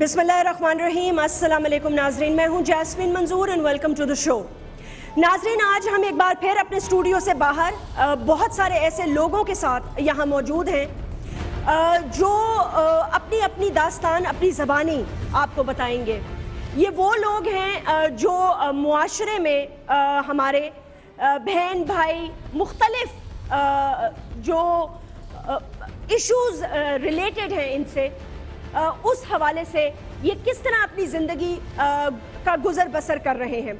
बिस्मिल्लाहिर्रहमानिर्रहीम। अस्सलाम वालेकुम नाजरीन, मैं हूं Jasmine Manzoor and welcome to the show. नाजरीन, आज हम एक बार फिर अपने स्टूडियो से बाहर बहुत सारे ऐसे लोगों के साथ यहाँ मौजूद हैं जो अपनी अपनी दास्तान, अपनी ज़बानी आपको बताएंगे। ये वो लोग हैं जो मुआशरे में हमारे बहन भाई मुख्तलिफ जो इश्यूज़ रिलेटेड हैं इनसे, उस हवाले से ये किस तरह अपनी ज़िंदगी का गुजर बसर कर रहे हैं।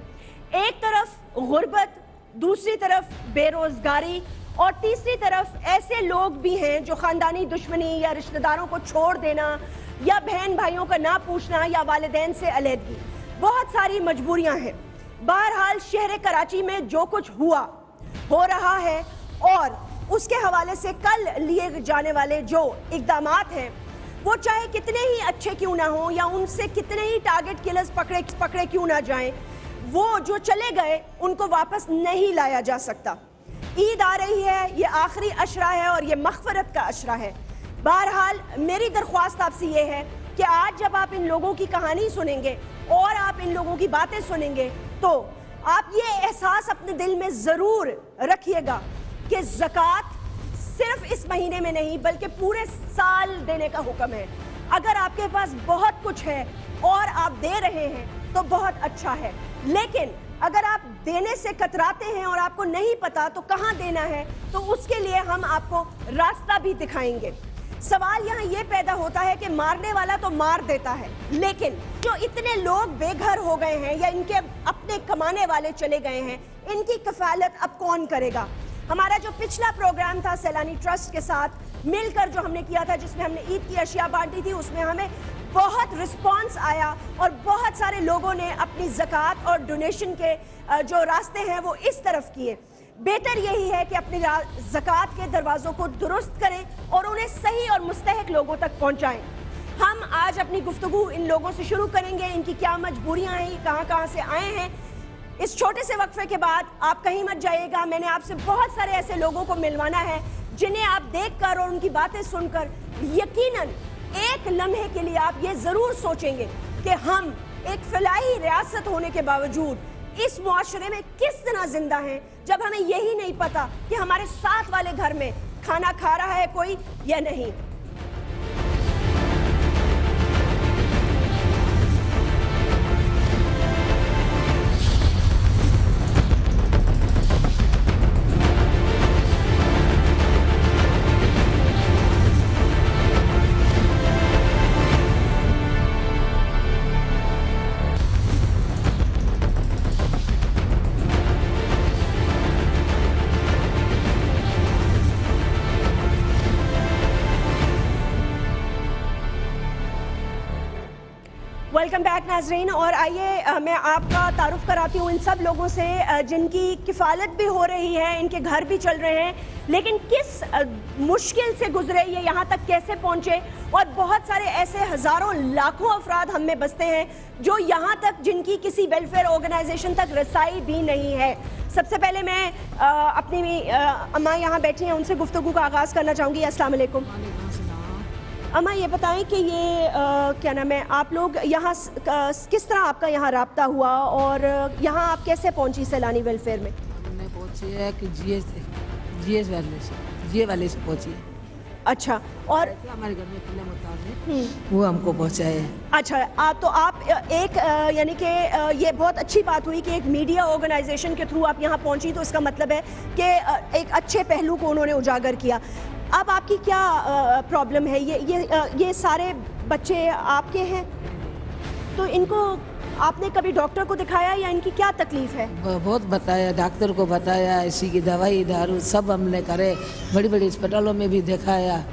एक तरफ गुर्बत, दूसरी तरफ बेरोज़गारी और तीसरी तरफ ऐसे लोग भी हैं जो ख़ानदानी दुश्मनी या रिश्तेदारों को छोड़ देना या बहन भाइयों का ना पूछना या वालिदैन से अलहदगी, बहुत सारी मजबूरियां हैं। बहरहाल शहर कराची में जो कुछ हुआ, हो रहा है और उसके हवाले से कल लिए जाने वाले जो इक़दामात हैं वो चाहे कितने ही अच्छे क्यों ना हो या उनसे कितने ही टारगेट किलर्स पकड़े क्यों ना जाएं, वो जो चले गए उनको वापस नहीं लाया जा सकता। ईद आ रही है, ये आखिरी अशरा है और ये मग़फ़िरत का अशरा है। बहरहाल मेरी दरख्वास्त आपसे ये है कि आज जब आप इन लोगों की कहानी सुनेंगे और आप इन लोगों की बातें सुनेंगे तो आप ये एहसास अपने दिल में ज़रूर रखिएगा कि ज़कात सिर्फ इस महीने में नहीं बल्कि पूरे साल देने का हुक्म है। अगर आपके पास बहुत कुछ है और आप दे रहे हैं तो बहुत अच्छा है, लेकिन अगर आप देने से कतराते हैं और आपको नहीं पता तो कहाँ देना है, तो उसके लिए हम आपको रास्ता भी दिखाएंगे। सवाल यहाँ ये पैदा होता है कि मारने वाला तो मार देता है, लेकिन जो इतने लोग बेघर हो गए हैं या इनके अपने कमाने वाले चले गए हैं, इनकी कफालत अब कौन करेगा। हमारा जो पिछला प्रोग्राम था सैलानी ट्रस्ट के साथ मिलकर जो हमने किया था, जिसमें हमने ईद की अशिया बांटी थी, उसमें हमें बहुत रिस्पांस आया और बहुत सारे लोगों ने अपनी ज़कात और डोनेशन के जो रास्ते हैं वो इस तरफ किए। बेहतर यही है कि अपनी ज़कात के दरवाज़ों को दुरुस्त करें और उन्हें सही और मुस्तहिक लोगों तक पहुँचाएँ। हम आज अपनी गुफ्तगू इन लोगों से शुरू करेंगे, इनकी क्या मजबूरियाँ हैं, कहाँ कहाँ से आए हैं। इस छोटे से वक्फे के बाद आप कहीं मत जाइएगा, मैंने आपसे बहुत सारे ऐसे लोगों को मिलवाना है जिन्हें आप देखकर और उनकी बातें सुनकर यकीनन एक लम्हे के लिए आप ये ज़रूर सोचेंगे कि हम एक फलाही रियासत होने के बावजूद इस मुआशरे में किस तरह जिंदा हैं, जब हमें यही नहीं पता कि हमारे साथ वाले घर में खाना खा रहा है कोई या नहीं। वेलकम बैक नाजरीन, और आइए मैं आपका तारुफ कराती हूँ इन सब लोगों से जिनकी किफ़ालत भी हो रही है, इनके घर भी चल रहे हैं, लेकिन किस मुश्किल से गुजरे, ये यहाँ तक कैसे पहुँचे। और बहुत सारे ऐसे हज़ारों लाखों अफराद हम में बसते हैं जो यहाँ तक, जिनकी किसी वेलफेयर ऑर्गेनाइजेशन तक रसाई भी नहीं है। सबसे पहले मैं अपनी अम्मा यहाँ बैठी हैं, उनसे गुफ्तगू का आगाज़ करना चाहूँगी। अस्सलाम वालेकुम अम्मा, ये बताएं कि ये क्या नाम है, आप लोग यहाँ किस तरह आपका यहाँ राब्ता हुआ और यहाँ आप कैसे पहुँची सैलानी वेलफेयर में? हमने पहुँची है कि जीए वाले से पहुँची है। अच्छा, और हमारे घर में किले मुताबिक वो हमको पहुँचाए हैं। अच्छा, तो आप एक यानी कि ये बहुत अच्छी बात हुई कि एक मीडिया ऑर्गेनाइजेशन के थ्रू आप यहाँ पहुँची, तो इसका मतलब है कि एक अच्छे पहलू को उन्होंने उजागर किया। अब आपकी क्या प्रॉब्लम है? ये सारे बच्चे आपके हैं, तो इनको आपने कभी डॉक्टर को दिखाया या इनकी क्या तकलीफ है? बहुत बताया, डॉक्टर को बताया, इसी की दवाई दारू सब हमने करे, बड़ी बड़ी अस्पतालों में भी दिखाया,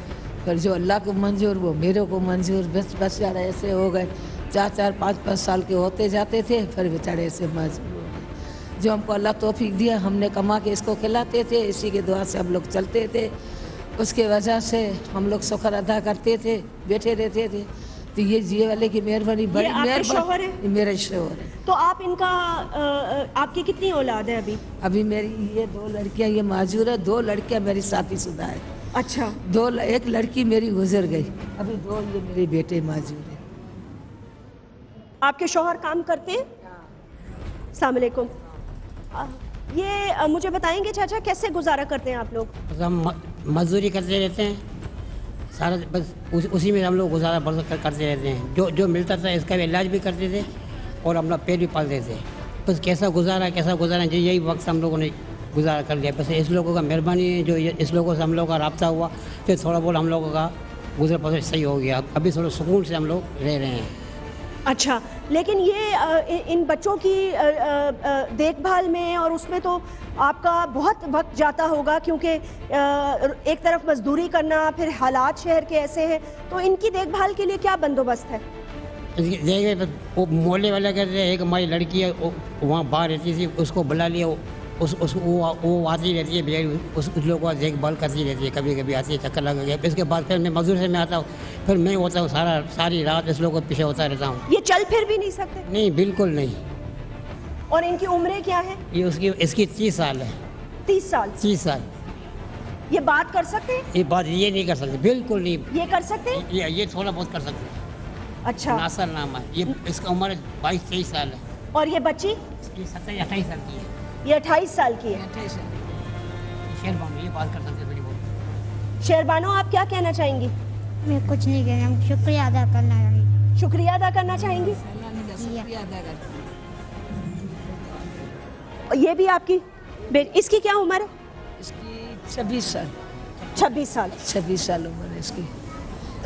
पर जो अल्लाह को मंजूर वो मेरे को मंजूर। बस यार ऐसे हो गए, 4-4, 5-5 साल के होते जाते थे, फिर बेचारे ऐसे मजबूर हो गए। जो हमको अल्लाह तौफीक दिया, हमने कमा के इसको खिलाते थे, इसी के दुआ से हम लोग चलते थे, उसके वजह से हम लोग शुक्र अदा करते थे, बैठे रहते थे। तो ये जीए वाले की मेहरबानी, बड़ी मेहरबानी। मेरा शोहर है। तो आप इनका आपकी कितनी औलाद है अभी? अभी मेरी ये 2 लड़कियां ये माजूर है, 2 लड़कियां मेरी शादीशुदा है। अच्छा, 2 एक लड़की मेरी गुजर गई, अभी 2 ये मेरे बेटे माजूर है। आपके शौहर काम करते हैं? अस्सलाम वालेकुम। ये मुझे बताएंगे चाचा, कैसे गुजारा करते हैं आप लोग? बस हम मजदूरी करते रहते हैं सारा, बस उसी में हम लोग गुजारा करते रहते हैं। जो मिलता था इसका भी इलाज भी करते थे और अपना पेट भी पालते थे। बस कैसा गुजारा यही वक्त हम लोगों ने गुजारा कर लिया। बस इस लोगों का मेहरबानी है, जो इस लोगों से हम लोगों का रब्ता हुआ, फिर थोड़ा बहुत हम लोगों का गुजर बसर सही हो गया। अभी थोड़ा सुकून से हम लोग रह रहे हैं। अच्छा, लेकिन ये इन बच्चों की देखभाल में और उसमें तो आपका बहुत वक्त जाता होगा, क्योंकि एक तरफ मजदूरी करना, फिर हालात शहर के ऐसे हैं, तो इनकी देखभाल के लिए क्या बंदोबस्त है? देखिए, वो मोहल्ले वाले कहते हैं, एक हमारी लड़की है वहाँ बाहर रहती थी, उसको बुला लिया, वो आती रहती है बेचारी, उस लोगों का देखभाल करती रहती है। कभी कभी आती है, चक्कर लगा गया। इसके बाद फिर मैं मजदूर से मैं आता हूँ, फिर मैं होता हूँ सारी रात इस लोगों को पीछे होता रहता हूँ। ये चल फिर भी नहीं सकते? नहीं, बिल्कुल नहीं। और इनकी उम्रें क्या है? ये इसकी 30 साल है। 30 साल? 30 साल। ये बात कर सकते हैं? ये बात ये नहीं कर सकते, बिल्कुल नहीं। ये कर सकते हैं? ये थोड़ा बहुत कर सकते हैं। अच्छा। नासर नाम है, ये इसका उम्र 22-23 साल है। और ये बच्ची? इसकी 27-28 साल की है। ये 28 साल की है। शेरबानो ये बात कर सकते हैं थोड़ी बहुत। शेरबानो, आप क्या कहना चाहेंगी? मैं कुछ नहीं कहना, शुक्रिया अदा करना चाहेंगी। शुक्रिया अदा करना चाहेंगी? ये भी आपकी इसकी क्या उम्र है? इसकी 26 साल। 26 साल? 26 साल उम्र है इसकी।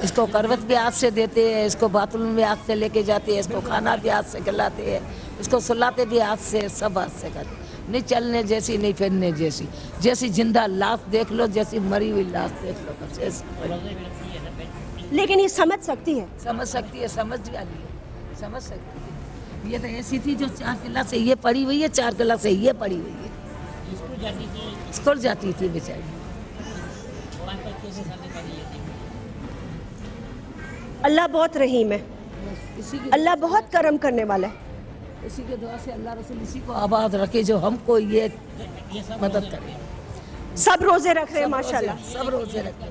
इसको करवत भी हाथ से देते हैं, इसको बाथरूम भी हाथ से लेके जाते हैं, इसको खाना भी हाथ से खिलाते हैं, इसको सुलाते भी हाथ से, सब हाथ से करते। नहीं चलने जैसी, नहीं फिरने जैसी, जैसी जिंदा लाश देख लो, जैसी मरी हुई लाश देख लो, बस ऐसी। लेकिन ये समझ सकती है? समझ सकती है, समझ वाली है, समझ सकती है। ये तो ऐसी थी जो 4 क्लास से ये पड़ी हुई है, 4 क्लास से ये पड़ी हुई है। स्कूल जाती थी बेचारी। अल्लाह बहुत रहीम है, अल्लाह बहुत करम करने वाला है। इसी के दुआ से अल्लाह रसूल इसी को आबाद रखे, जो हमको ये मदद करे। सब रोजे रख रहे हैं माशाल्लाह। सब रोजे रखे,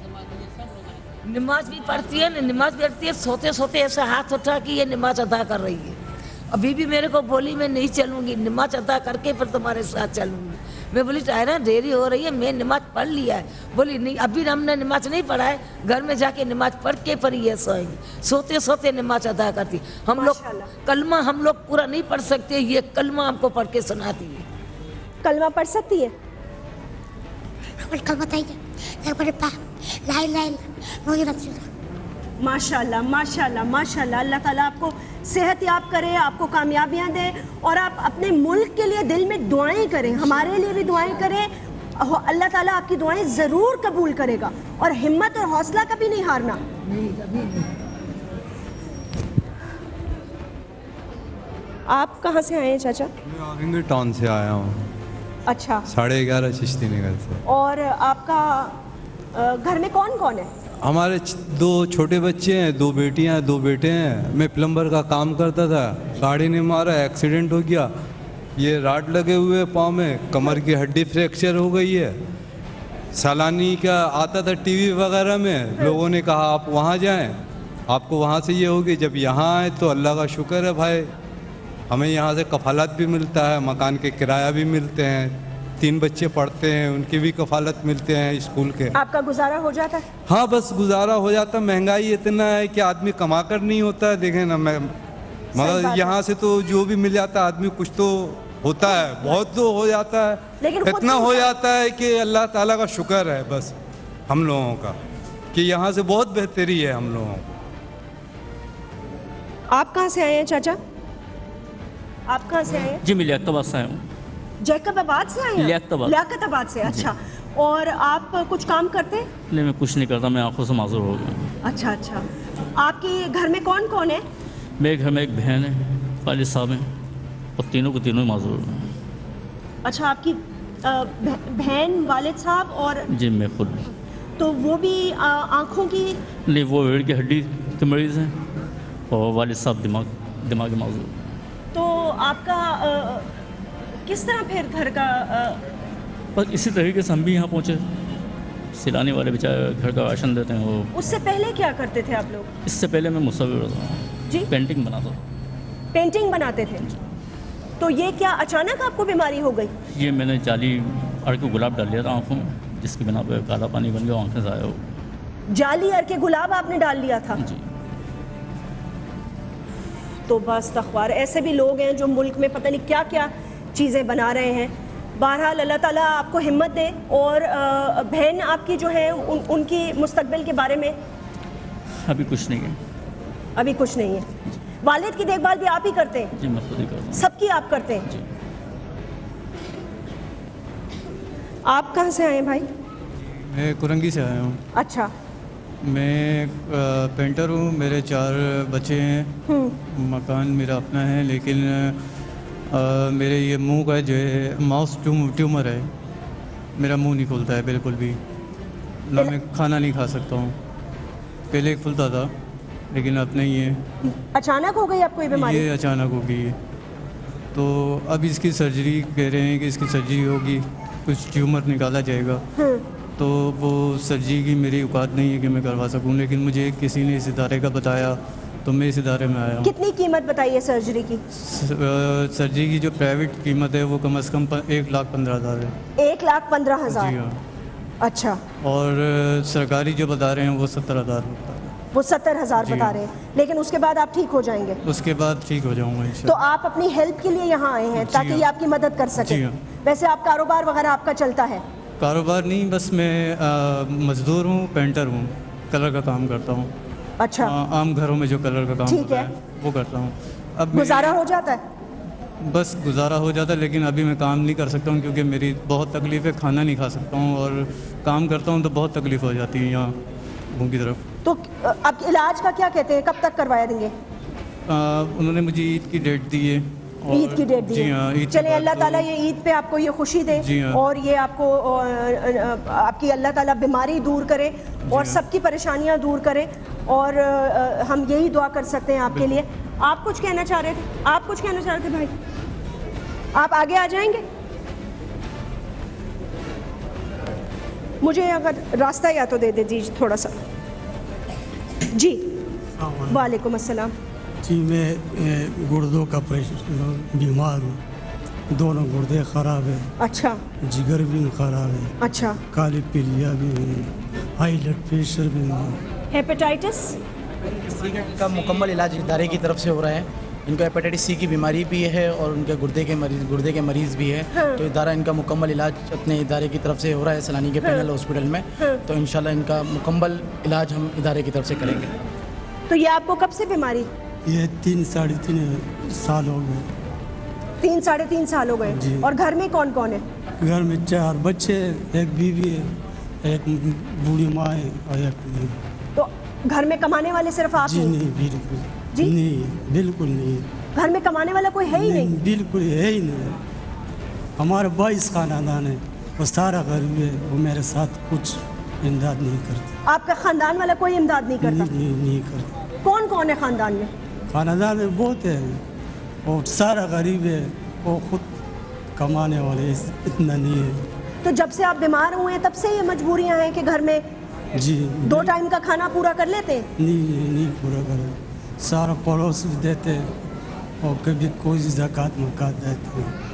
नमाज भी पढ़ती है, नमाज भी पढ़ती है, सोते सोते ऐसा हाथ उठा कि ये नमाज अदा कर रही है। अभी भी मेरे को बोली मैं नहीं चलूंगी, नमाज अदा करके फिर तुम्हारे साथ चलूंगी। मैं बोली टायरा देरी हो रही है, मैं नमाज पढ़ लिया है। बोली नहीं, अभी हमने नमाज नहीं पढ़ा है, घर में जाके नमाज पढ़ के फिर ये सोएंगे। सोते सोते नमाज अदा करती। हम लोग कलमा हम लोग पूरा नहीं पढ़ सकते, ये कलमा हमको पढ़ के सुनाती है। कलमा पढ़ सकती है? माशाल्लाह माशाल्लाह माशाल्लाह। अल्लाह ताला आपको सेहत याब करे, आपको कामयाबियां दे, और आप अपने मुल्क के लिए दिल में दुआएं करें, हमारे लिए भी दुआएं करें। अल्लाह ताला आपकी दुआएं ज़रूर कबूल करेगा। और हिम्मत और हौसला कभी नहीं हारना। नहीं, कभी नहीं। आप कहाँ से आए हैं चाचा? मैं आर्लिंगटन टाउन से आया हूँ। अच्छा। 11:30 चिश्ती नगर से। और आपका घर में कौन कौन है? हमारे 2 छोटे बच्चे हैं, 2 बेटियां हैं, 2 बेटे हैं। मैं प्लम्बर का काम करता था, गाड़ी ने मारा, एक्सीडेंट हो गया। ये राड लगे हुए पाँव में, कमर की हड्डी फ्रैक्चर हो गई है। सालानी का आता था टीवी वगैरह में, लोगों ने कहा आप वहाँ जाएं, आपको वहाँ से ये होगी। जब यहाँ आए तो अल्लाह का शुक्र है भाई, हमें यहाँ से कफालत भी मिलता है, मकान के किराया भी मिलते हैं, 3 बच्चे पढ़ते हैं, उनकी भी कफालत मिलते हैं स्कूल के। आपका गुजारा हो जाता है? हाँ, बस गुजारा हो जाता। महंगाई इतना है कि आदमी कमा कर नहीं होता है। देखें ना, मैं मतलब यहाँ से तो जो भी मिल जाता है, आदमी कुछ तो होता है, बहुत तो हो जाता है, लेकिन इतना हो जाता है कि अल्लाह ताला का शुक्र है बस हम लोगों का, कि यहाँ से बहुत बेहतरी है हम लोगों को। आप कहाँ से आए हैं चाचा? आप कहाँ से आए हैं? जी, मैं लियाकताबाद से आया हूँ। जैकबाबाद से आए हैं? लियाकताबाद से। अच्छा। और आप कुछ काम करते हैं? नहीं, मैं कुछ नहीं करता, मैं आंखों से माजूर हो गया। अच्छा अच्छा। आपके घर में कौन कौन है? मेरे घर में एक बहन है, वालिद साहब हैं, और तीनों के तीनों माजूर हैं। अच्छा, आपकी बहन, वालिद साहब और? जी, मैं खुद। तो वो भी आँखों की? नहीं, वो रीढ़ की हड्डी के मरीज़ हैं, और वालिद साहब दिमागी माजूर। तो आपका किस तरह फिर घर का? बस इसी तरीके से हम भी यहाँ पहुँचे। सिलाने वाले बेचारे घर का राशन देते हैं वो। उससे पहले क्या करते थे आप लोग? इससे पहले मैं मुसव्विर था जी, पेंटिंग बनाता था। पेंटिंग बनाते थे। तो ये क्या अचानक आपको बीमारी हो गई? ये मैंने जाली अड़ के गुलाब डाल लिया था आँखों में, जिसकी बिना पे काला पानी बन गया, आँखें ज़ाया हो। जाली अड़ के गुलाब आपने डाल लिया था? जी। तो बस तख्वार, ऐसे भी लोग हैं जो मुल्क में पता नहीं क्या क्या चीज़ें बना रहे हैं। बहरहाल अल्लाह ताला आपको हिम्मत दे। और बहन आपकी जो है उनकी मुस्तकबिल के बारे में? अभी कुछ नहीं है। अभी कुछ नहीं है। वालिद की देखभाल भी आप ही करते हैं? जी, मैं खुद ही करता हूँ। सबकी आप करते हैं? जी। आप कहाँ से आए हैं भाई? मैं कुरंगी से आया हूँ। अच्छा। मैं पेंटर हूँ, मेरे 4 बच्चे हैं, मकान मेरा अपना है, लेकिन मेरे ये मुंह का जो है माउस ट्यूमर है, मेरा मुंह नहीं खुलता है बिल्कुल भी, ना मैं खाना नहीं खा सकता हूँ। पहले खुलता था लेकिन अब नहीं है। अचानक हो गई आपको ये बीमारी? ये अचानक हो गई है, तो अब इसकी सर्जरी कह रहे हैं कि इसकी सर्जरी होगी, कुछ ट्यूमर निकाला जाएगा। तो वो सर्जरी की मेरी औकात नहीं है कि मैं करवा सकूं, लेकिन मुझे किसी ने इस इदारे का बताया तो मैं इस इदारे में आया हूँ। कितनी कीमत बताई है सर्जरी की? सर्जरी की जो प्राइवेट कीमत है वो कम से कम 1,15,000 है। 1,15,000? जी हाँ। अच्छा। और सरकारी जो बता रहे हैं वो 70,000 बता रहे हैं। वो 70,000 जी। बता रहे हैं, लेकिन उसके बाद आप ठीक हो जाएंगे? उसके बाद ठीक हो जाऊँगा तो इंशाल्लाह। आप अपनी हेल्प के लिए यहाँ आए हैं जी ताकि ये हाँ। आपकी मदद कर सके? जी हाँ। वैसे आप कारोबार वगैरह आपका चलता है? कारोबार नहीं, बस मैं मज़दूर हूँ, पेंटर हूँ, कलर का काम करता हूँ। अच्छा। आम घरों में जो कलर का काम ठीक होता है। है वो करता हूँ। अब गुजारा हो जाता है? बस गुजारा हो जाता है, लेकिन अभी मैं काम नहीं कर सकता हूँ क्योंकि मेरी बहुत तकलीफ़ है, खाना नहीं खा सकता हूँ, और काम करता हूँ तो बहुत तकलीफ़ हो जाती है यहाँ मुँह की तरफ। तो आप इलाज का क्या कहते हैं, कब तक करवाया देंगे? उन्होंने मुझे ईद की डेट दी है। ईद की डेट दी जी है? हाँ, ईद के चले बाद अल्लाह तो- ताला ये ईद पे आपको ये खुशी दे, जी हाँ। और ये आपको आपकी अल्लाह ताला बीमारी दूर करे और हाँ। सबकी परेशानियां दूर करे, और हम यही दुआ कर सकते हैं आपके लिए। आप कुछ कहना चाह रहे थे? आप कुछ कहना चाह रहे थे भाई? आप आगे आ जाएंगे? मुझे अगर रास्ता या तो दे दीजिए थोड़ा सा। जी वालेकुम अस्सलाम। जी, मैं गुर्दों का बीमार हूँ, दोनों गुर्दे ख़राब है। अच्छा। जिगर भी ख़राब है। अच्छा। काली पीलिया भी है, हाई ब्लड प्रेशर भी है। हेपेटाइटिस का मुकम्मल इलाज इदारे की तरफ से हो रहा है। इनको हेपेटाइटिस सी की बीमारी भी है और उनके गुर्दे के मरीज़ भी है। हाँ। तो इदारा इनका मुकम्मल इलाज अपने इदारे की तरफ से हो रहा है सैलानी के पैनल हॉस्पिटल में। तो इंशाल्लाह इनका मुकम्मल इलाज हम इदारे की तरफ से करेंगे। तो ये आपको कब से बीमारी? ये 3-3.5 साल हो गए। 3-3.5 साल हो गए। जी। और घर में कौन कौन है? घर में 4 बच्चे, एक बीवी है, एक बूढ़ी माँ है और एक। तो घर में कमाने वाले सिर्फ आप जी ही? नहीं, बिल्कुल जी? नहीं, बिल्कुल नहीं। घर में कमाने वाला कोई है ही नहीं? बिल्कुल है ही नहीं। हमारे 22 खानदान है, वो सारा गरीब है, वो मेरे साथ कुछ इमदाद नहीं करते। आपका खानदान वाला कोई इमदाद नहीं करता? नहीं करते। कौन कौन है खानदान में? खानदान में बहुत है, और सारा गरीब है, वो खुद कमाने वाले इतना नहीं है। तो जब से आप बीमार हुए हैं तब से ये मजबूरियां हैं कि घर में जी 2 टाइम का खाना पूरा कर लेते हैं? नहीं पूरा करे, सारा पड़ोस भी देते हैं, और कभी कोई ज़कात मकात देते हैं।